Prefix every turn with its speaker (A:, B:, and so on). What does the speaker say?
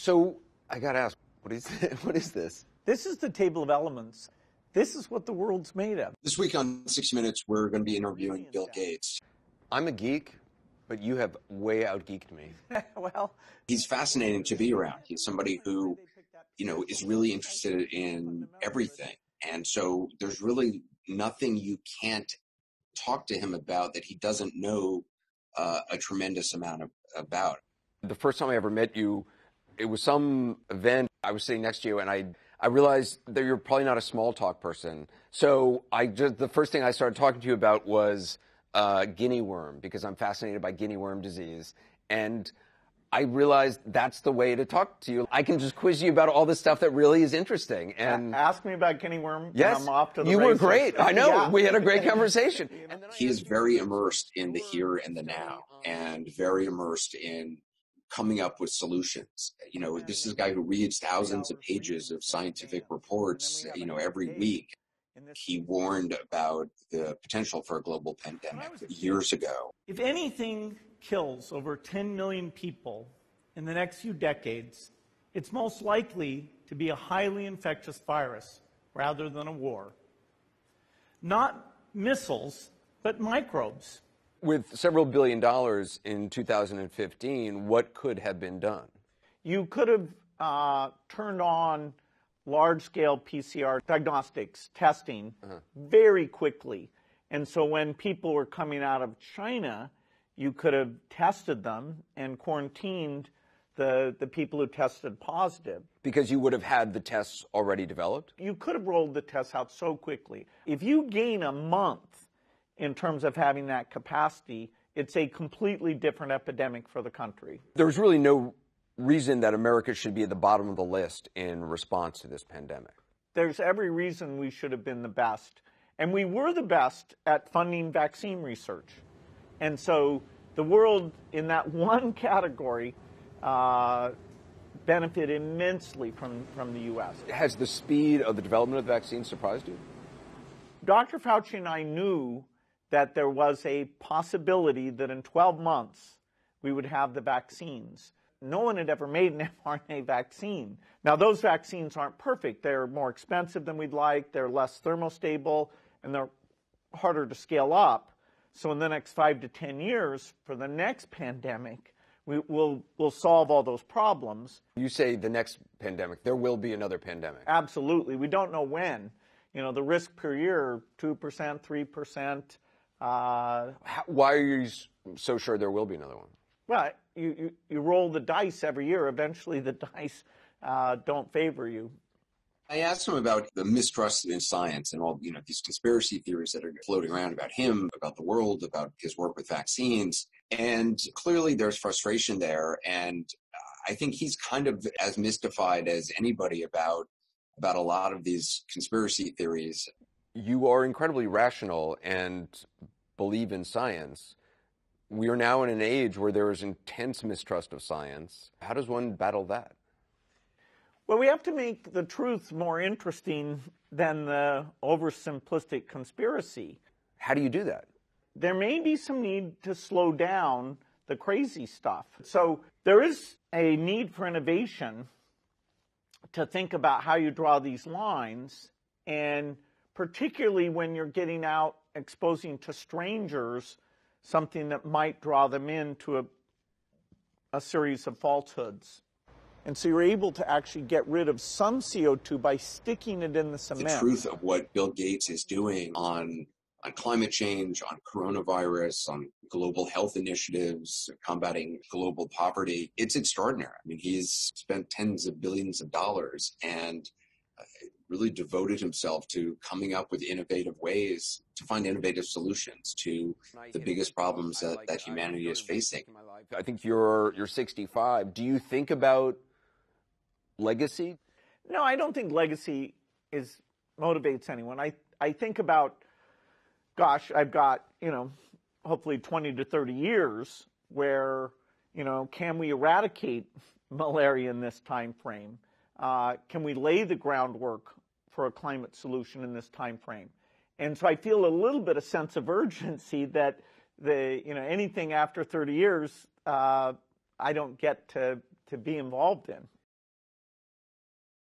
A: So I got to ask, what is this?
B: This is the table of elements. This is what the world's made of.
C: This week on 60 Minutes, we're going to be interviewing Bill Gates.
A: I'm a geek, but you have way out-geeked me.
B: Well,
C: he's fascinating to be around. He's somebody who, is really interested in everything. And so there's really nothing you can't talk to him about that he doesn't know a tremendous amount about.
A: The first time I ever met you, it was some event. I was sitting next to you, and I realized that you're probably not a small talk person. So the first thing I started talking to you about was guinea worm, because I'm fascinated by guinea worm disease. And I realized that's the way to talk to you. I can just quiz you about all the stuff that really is interesting. And
B: ask me about guinea worm.
A: Yes,
B: and I'm off to the
A: you
B: races.
A: were great. I know.
B: Yeah.
A: We had a great conversation.
C: He is very immersed in the here and the now, and very immersed in coming up with solutions. This is a guy who reads thousands of pages of scientific reports, every week. He warned about the potential for a global pandemic years ago.
B: If anything kills over 10 million people in the next few decades, it's most likely to be a highly infectious virus rather than a war. Not missiles, but microbes.
A: With several $billion in 2015, what could have been done?
B: You could have turned on large-scale PCR diagnostics testing very quickly. And so when people were coming out of China, you could have tested them and quarantined the people who tested positive.
A: Because you would have had the tests already developed?
B: You could have rolled the tests out so quickly. If you gain a month in terms of having that capacity, it's a completely different epidemic for the country.
A: There's really no reason that America should be at the bottom of the list in response to this pandemic.
B: There's every reason we should have been the best. And we were the best at funding vaccine research. And so the world in that one category benefited immensely from the U.S.
A: Has the speed of the development of the vaccine surprised you?
B: Dr. Fauci and I knew that there was a possibility that in 12 months we would have the vaccines. No one had ever made an mRNA vaccine. Now, those vaccines aren't perfect. They're more expensive than we'd like. They're less thermostable, and they're harder to scale up. So in the next 5 to 10 years, for the next pandemic, we'll solve all those problems.
A: You say the next pandemic. There will be another pandemic.
B: Absolutely. We don't know when. The risk per year, 2%, 3%.
A: Why are you so sure there will be another one?
B: Well, you roll the dice every year. Eventually, the dice don't favor you.
C: I asked him about the mistrust in science and all, these conspiracy theories that are floating around about him, about the world, about his work with vaccines. And clearly there's frustration there. And I think he's kind of as mystified as anybody about a lot of these conspiracy theories.
A: You are incredibly rational and believe in science. We are now in an age where there is intense mistrust of science. How does one battle that?
B: Well, we have to make the truth more interesting than the oversimplistic conspiracy.
A: How do you do that?
B: There may be some need to slow down the crazy stuff. So there is a need for innovation to think about how you draw these lines, and particularly when you're getting out, exposing to strangers something that might draw them into a series of falsehoods. And so you're able to actually get rid of some CO2 by sticking it in the cement.
C: The truth of what Bill Gates is doing on climate change, on coronavirus, on global health initiatives, combating global poverty, it's extraordinary. I mean, he's spent tens of billions of dollars and really devoted himself to coming up with innovative ways to find innovative solutions to the biggest problems that humanity is facing.
A: I think you're 65. Do you think about legacy?
B: No, I don't think legacy motivates anyone. I think about, gosh, I've got, hopefully 20 to 30 years where, can we eradicate malaria in this time frame? Can we lay the groundwork for a climate solution in this time frame? And so I feel a little bit of sense of urgency that anything after 30 years, I don't get to be involved in.